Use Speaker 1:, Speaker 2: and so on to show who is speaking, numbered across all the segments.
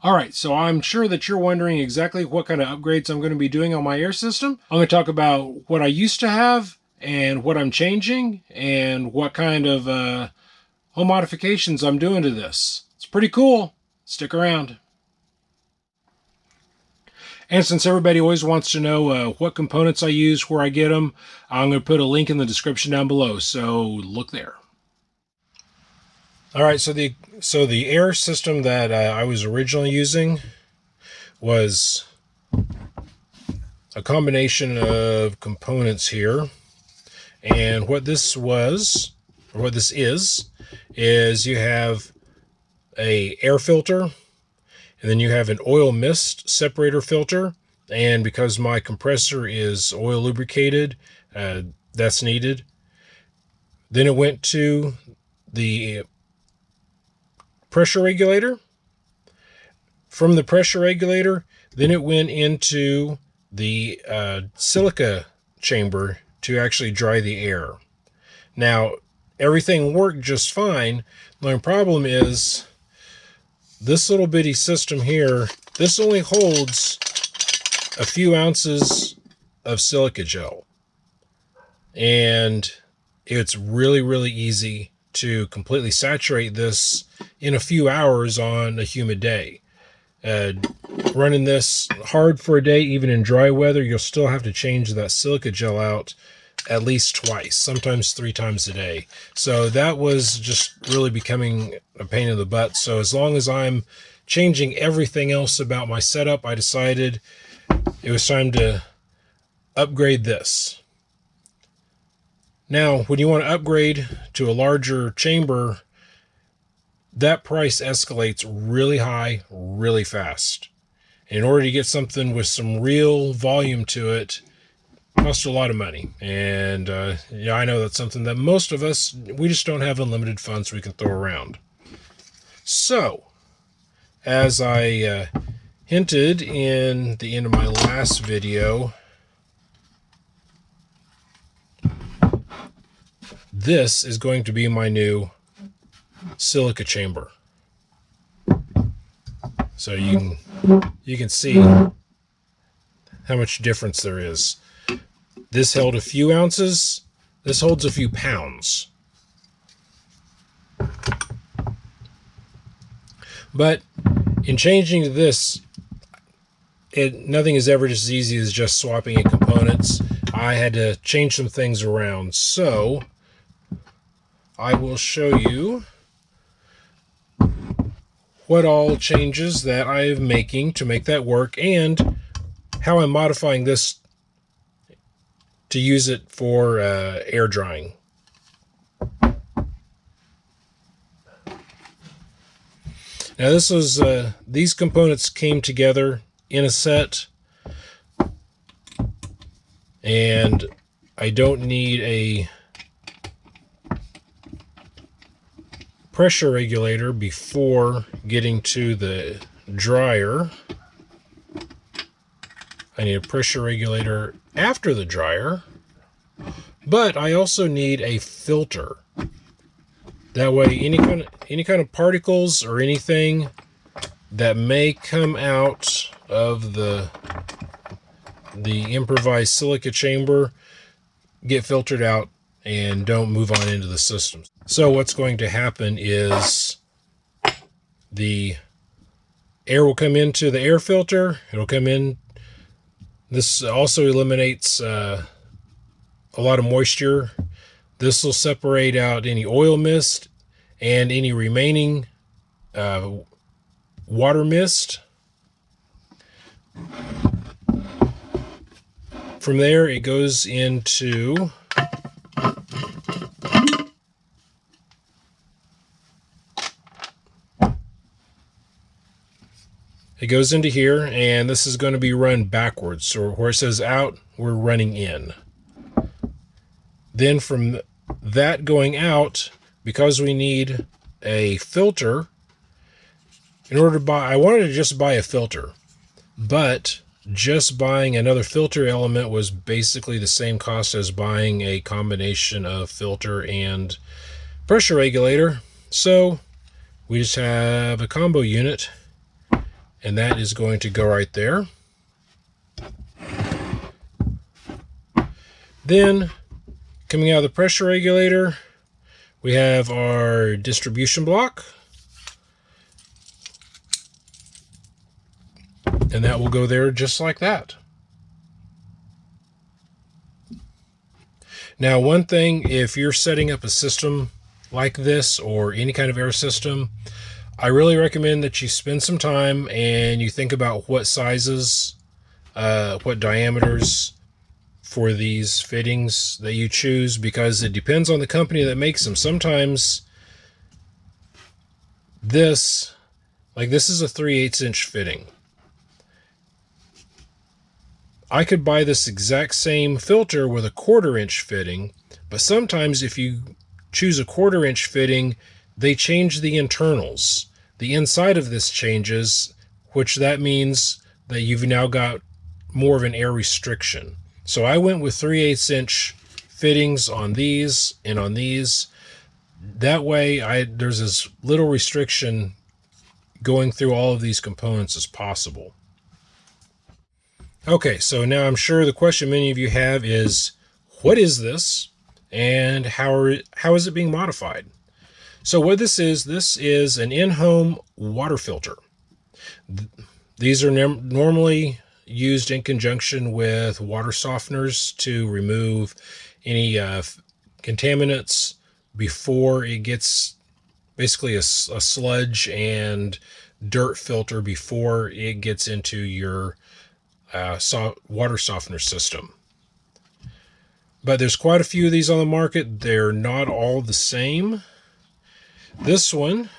Speaker 1: All right, so I'm sure that you're wondering exactly what kind of upgrades I'm going to be doing on my air system. I'm going to talk about what I used to have and what I'm changing and what kind of home modifications I'm doing to this. It's pretty cool. Stick around. And since everybody always wants to know what components I use, where I get them, I'm going to put a link in the description down below, so look there. All right, so the air system that I was originally using was a combination of components here, and what this was, or what this is you have a air filter, and then you have an oil mist separator filter, and because my compressor is oil lubricated, that's needed. Then it went to the pressure regulator. From the pressure regulator, then it went into the silica chamber to actually dry the air. Now, everything worked just fine. The only problem is this little bitty system here, this only holds a few ounces of silica gel. And it's really, really easy to completely saturate this in a few hours on a humid day. Running this hard for a day, even in dry weather, you'll still have to change that silica gel out at least twice, sometimes 3 times a day. So that was just really becoming a pain in the butt. So as long as I'm changing everything else about my setup, I decided it was time to upgrade this. Now, when you want to upgrade to a larger chamber, that price escalates really high, really fast. In order to get something with some real volume to it, costs a lot of money. And yeah, I know that's something that most of us, we just don't have unlimited funds we can throw around. So, as I hinted in the end of my last video, this is going to be my new silica chamber. So you can see how much difference there is. This held a few ounces. This holds a few pounds. But in changing to this, nothing is ever as easy as just swapping in components. I had to change some things around. So I will show you what all changes that I am making to make that work, and how I'm modifying this to use it for air drying. Now this was these components came together in a set, and I don't need a pressure regulator before getting to the dryer. I need a pressure regulator after the dryer, but I also need a filter. That way any kind of particles or anything that may come out of the improvised silica chamber get filtered out and don't move on into the system. So what's going to happen is the air will come into the air filter. It'll come in. This also eliminates a lot of moisture. This will separate out any oil mist and any remaining water mist. From there, it goes into here, and this is going to be run backwards. So where it says out, we're running in. Then from that going out, because we need a filter, in order to buy, I wanted to just buy a filter, but just buying another filter element was basically the same cost as buying a combination of filter and pressure regulator. So we just have a combo unit, and that is going to go right there. Then, coming out of the pressure regulator, we have our distribution block, and that will go there just like that. Now, one thing, if you're setting up a system like this or any kind of air system, I really recommend that you spend some time and you think about what sizes, what diameters for these fittings that you choose, because it depends on the company that makes them. Sometimes this is a 3/8 inch fitting. I could buy this exact same filter with a 1/4 inch fitting, but sometimes if you choose a 1/4 inch fitting, they change the internals. The inside of this changes, which that means that you've now got more of an air restriction. So I went with 3/8 inch fittings on these and on these. That way there's as little restriction going through all of these components as possible. Okay, so now I'm sure the question many of you have is, what is this and how is it being modified? So what this is an in-home water filter. These are normally used in conjunction with water softeners to remove any contaminants before it gets basically a sludge and dirt filter before it gets into your water softener system. But there's quite a few of these on the market. They're not all the same. This one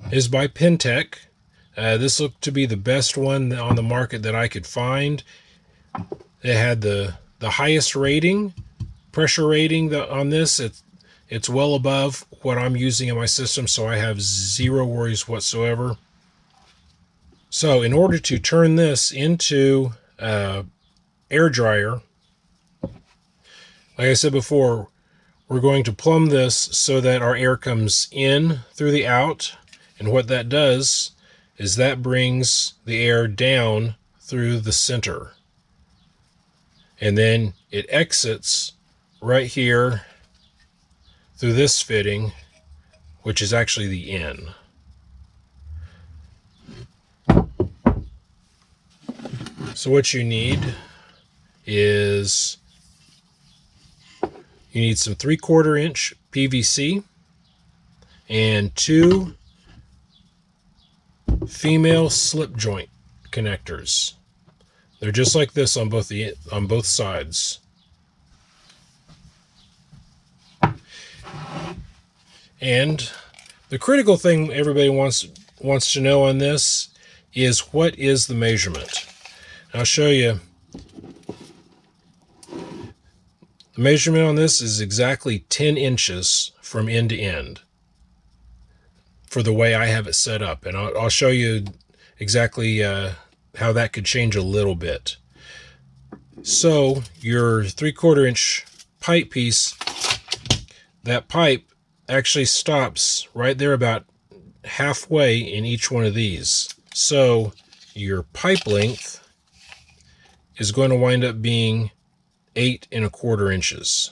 Speaker 1: is by Pentec. This looked to be the best one on the market that I could find. It had the highest rating, pressure rating on this. It's well above what I'm using in my system, so I have zero worries whatsoever. So in order to turn this into air dryer, like I said before, we're going to plumb this so that our air comes in through the out, and what that does is that brings the air down through the center, and then it exits right here through this fitting, which is actually the in. So what you need is you need some 3/4 inch PVC and 2 female slip joint connectors. They're just like this on both sides. And the critical thing everybody wants to know on this is, what is the measurement? I'll show you. The measurement on this is exactly 10 inches from end to end for the way I have it set up. And I'll show you exactly how that could change a little bit. So your 3/4 inch pipe piece, that pipe actually stops right there about halfway in each one of these. So your pipe length is going to wind up being 8 1/4 inches.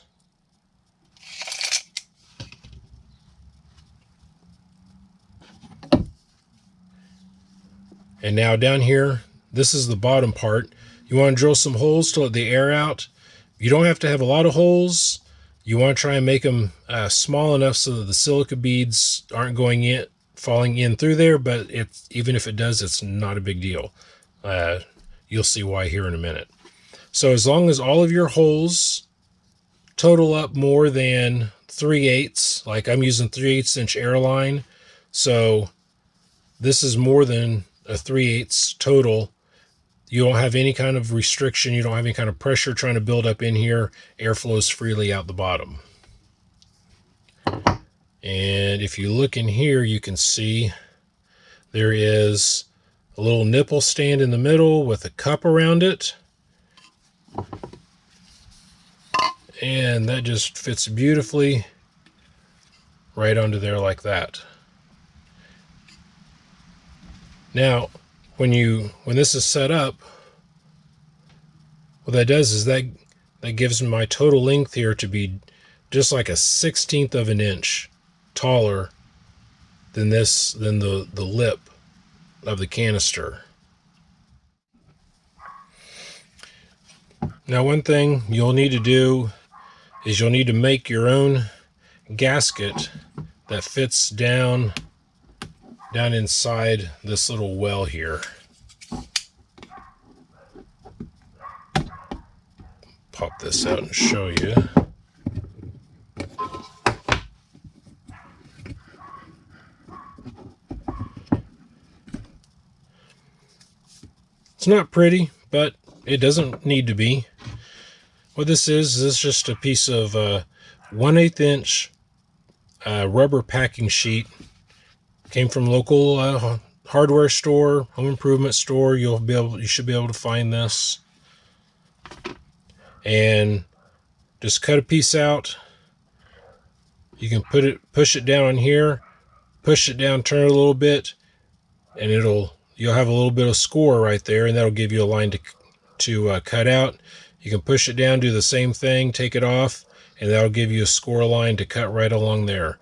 Speaker 1: And now down here, this is the bottom part. You want to drill some holes to let the air out. You don't have to have a lot of holes. You want to try and make them small enough so that the silica beads aren't falling in through there, but even if it does, it's not a big deal. You'll see why here in a minute. So as long as all of your holes total up more than 3/8, like I'm using 3/8 inch airline, so this is more than a 3/8 total. You don't have any kind of restriction. You don't have any kind of pressure trying to build up in here. Air flows freely out the bottom. And if you look in here, you can see there is a little nipple stand in the middle with a cup around it. And that just fits beautifully right onto there like that. Now, when this is set up, what that does is that gives my total length here to be just like a 1/16 of an inch taller than the lip of the canister. Now, one thing you'll need to do is you'll need to make your own gasket that fits down inside this little well here. Pop this out and show you. It's not pretty, but it doesn't need to be. What this is just a piece of 1/8 inch rubber packing sheet. Came from local hardware store, home improvement store. You should be able to find this. And just cut a piece out. You can push it down on here, push it down, turn it a little bit, and you'll have a little bit of score right there, and that'll give you a line to cut out. You can push it down, do the same thing, take it off, and that'll give you a score line to cut right along there.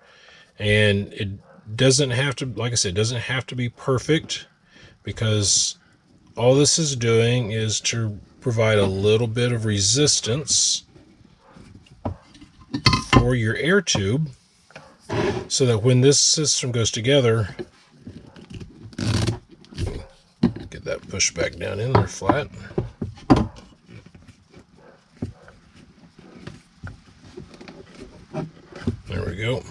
Speaker 1: And it doesn't have to, like I said, it doesn't have to be perfect, because all this is doing is to provide a little bit of resistance for your air tube, so that when this system goes together, get that pushed back down in there flat. There we go.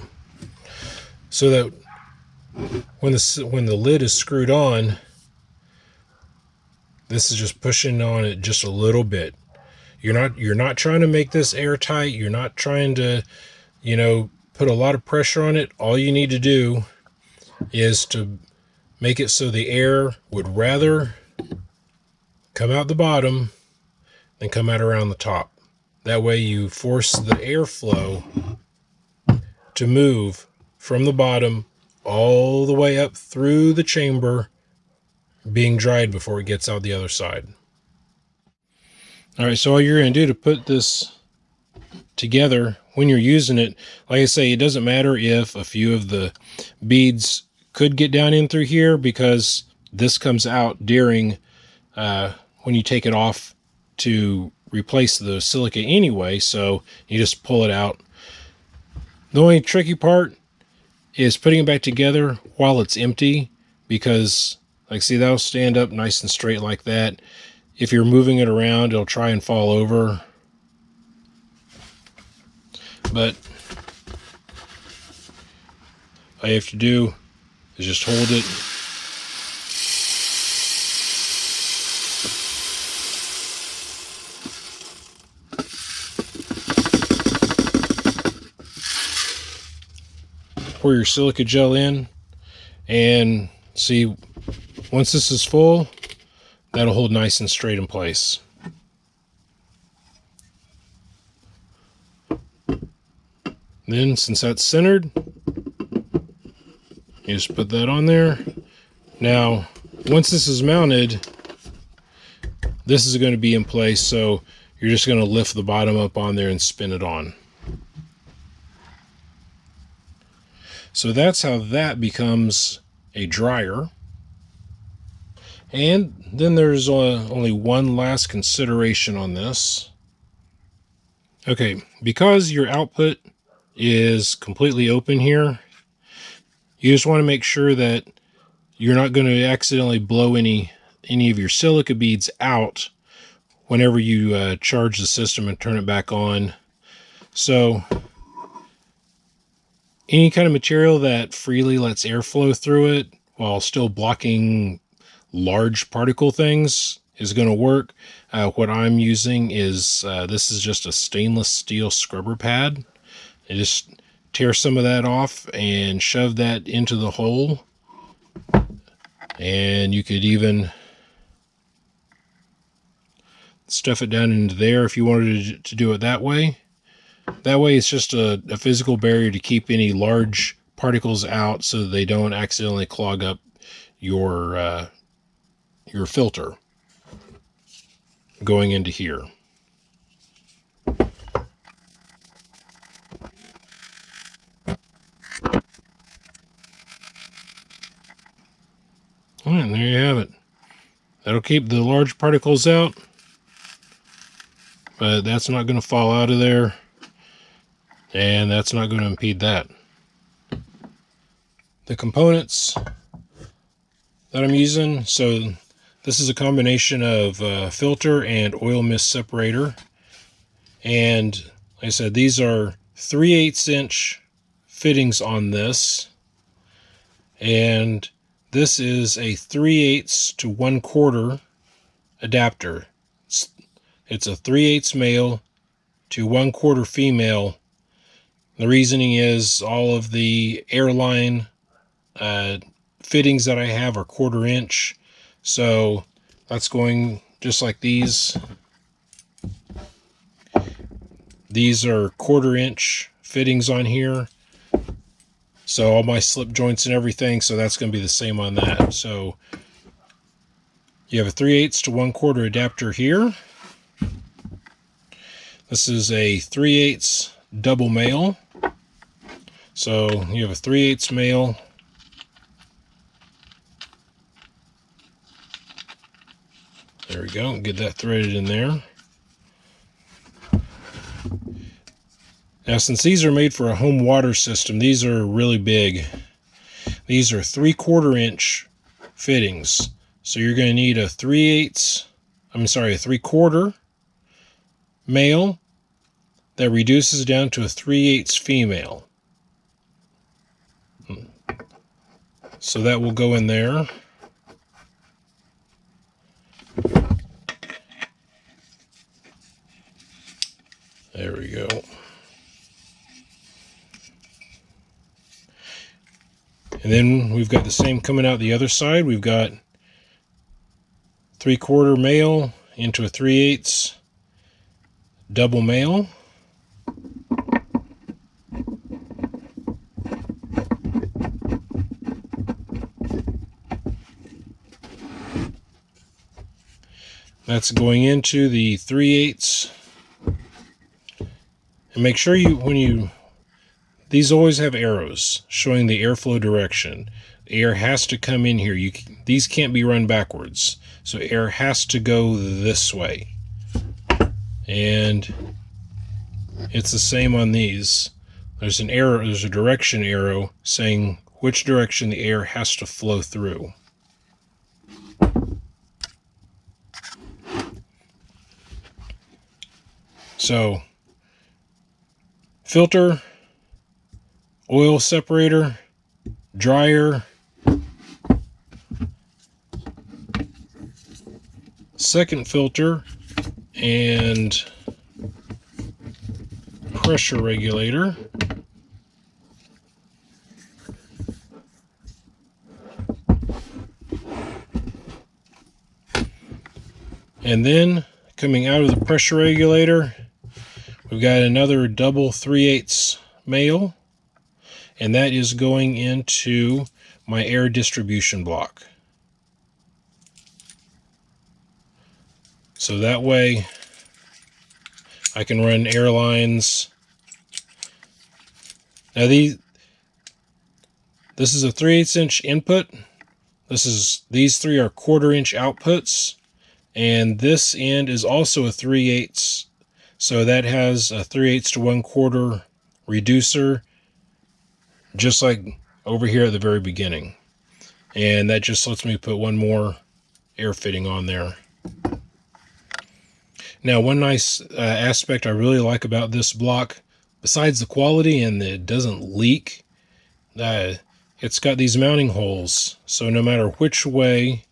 Speaker 1: So that when the lid is screwed on, this is just pushing on it just a little bit. You're not trying to make this airtight. You're not trying to, put a lot of pressure on it. All you need to do is to make it so the air would rather come out the bottom than come out around the top. That way you force the airflow to move from the bottom all the way up through the chamber, being dried before it gets out the other side. All right, so all you're going to do to put this together when you're using it, like I say, it doesn't matter if a few of the beads could get down in through here, because this comes out during when you take it off to replace the silica anyway, so you just pull it out. The only tricky part is putting it back together while it's empty, because like, see, that'll stand up nice and straight like that. If you're moving it around, it'll try and fall over. But all you have to do is just hold it. Pour your silica gel in, and see, once this is full, that'll hold nice and straight in place. Then, since that's centered, you just put that on there. Now, once this is mounted, this is going to be in place, so you're just going to lift the bottom up on there and spin it on. So that's how that becomes a dryer. And then there's only one last consideration on this. Okay, because your output is completely open here, you just want to make sure that you're not going to accidentally blow any of your silica beads out whenever you charge the system and turn it back on. So any kind of material that freely lets airflow through it while still blocking large particle things is going to work. What I'm using is this is just a stainless steel scrubber pad. I just tear some of that off and shove that into the hole, and you could even stuff it down into there if you wanted to do it that way. That way it's just a physical barrier to keep any large particles out so they don't accidentally clog up your your filter going into here. And there you have it. That'll keep the large particles out, but that's not going to fall out of there, and that's not going to impede that. The components that I'm using, so this is a combination of filter and oil mist separator, and like I said, these are 3/8 inch fittings on this, and this is a 3/8 to 1/4 adapter. It's a 3/8 male to 1/4 female. The reasoning is all of the airline fittings that I have are 1/4 inch, so that's going just like these. These are 1/4 inch fittings on here, so all my slip joints and everything, so that's going to be the same on that. So you have a 3/8 to 1/4 adapter here. This is a 3/8 double male. So you have a 3/8 male, there we go, get that threaded in there. Now, since these are made for a home water system, these are really big. These are 3/4 inch fittings. So you're going to need a 3/4 male that reduces down to a 3/8 female. So that will go in there. There we go. And then we've got the same coming out the other side. We've got 3/4 male into a 3/8 double male. That's going into the 3/8. And make sure these always have arrows showing the airflow direction. The air has to come in here. These can't be run backwards. So air has to go this way. And it's the same on these. There's an arrow, there's a direction arrow saying which direction the air has to flow through. So, filter, oil separator, dryer, second filter, and pressure regulator. And then coming out of the pressure regulator, we've got another double 3/8 male, and that is going into my air distribution block. So that way I can run air lines. Now this is a 3/8 inch input. These three are 1/4 inch outputs, and this end is also a 3/8. So that has a 3/8 to 1/4 reducer, just like over here at the very beginning. And that just lets me put one more air fitting on there. Now, one nice aspect I really like about this block, besides the quality and that it doesn't leak, it's got these mounting holes. So no matter which way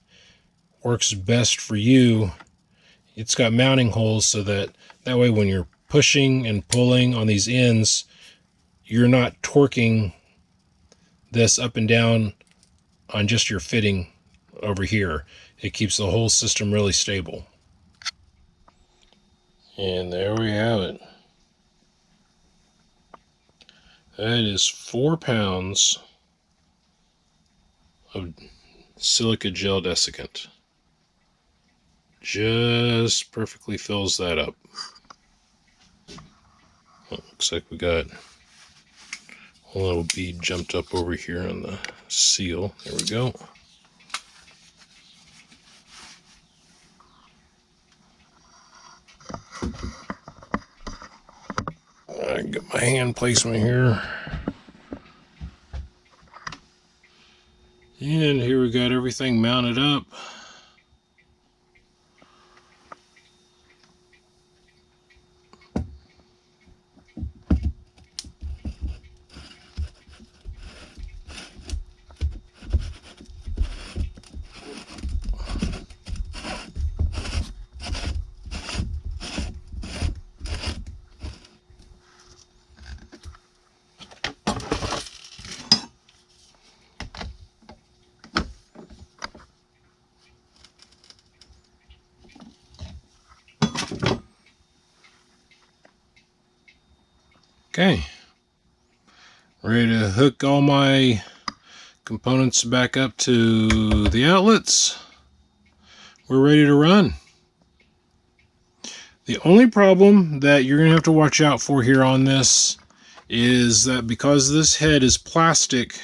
Speaker 1: works best for you, it's got mounting holes so that way when you're pushing and pulling on these ends, you're not torquing this up and down on just your fitting over here. It keeps the whole system really stable. And there we have it. That is 4 pounds of silica gel desiccant. just perfectly fills that up. Oh, looks like we got a little bead jumped up over here on the seal. There we go. I got my hand placement here. And here we got everything mounted up. Okay, ready to hook all my components back up to the outlets. We're ready to run. The only problem that you're going to have to watch out for here on this is that because this head is plastic,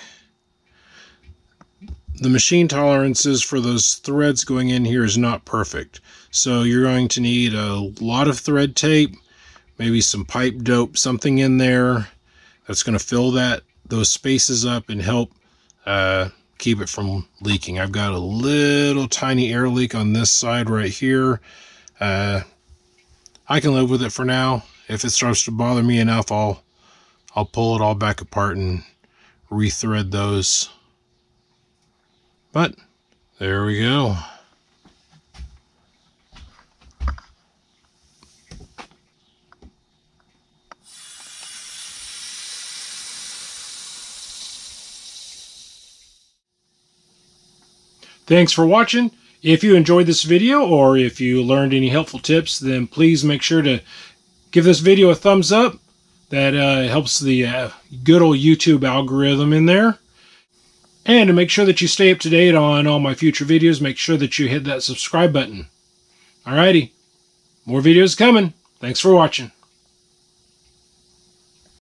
Speaker 1: the machine tolerances for those threads going in here is not perfect. So you're going to need a lot of thread tape, maybe some pipe dope, something in there that's going to fill those spaces up and help keep it from leaking. I've got a little tiny air leak on this side right here. I can live with it for now. If it starts to bother me enough, I'll pull it all back apart and rethread those. But there we go. Thanks for watching. If you enjoyed this video or if you learned any helpful tips, then please make sure to give this video a thumbs up. That helps the good old YouTube algorithm in there. And to make sure that you stay up to date on all my future videos, make sure that you hit that subscribe button. Alrighty, more videos coming. Thanks for watching.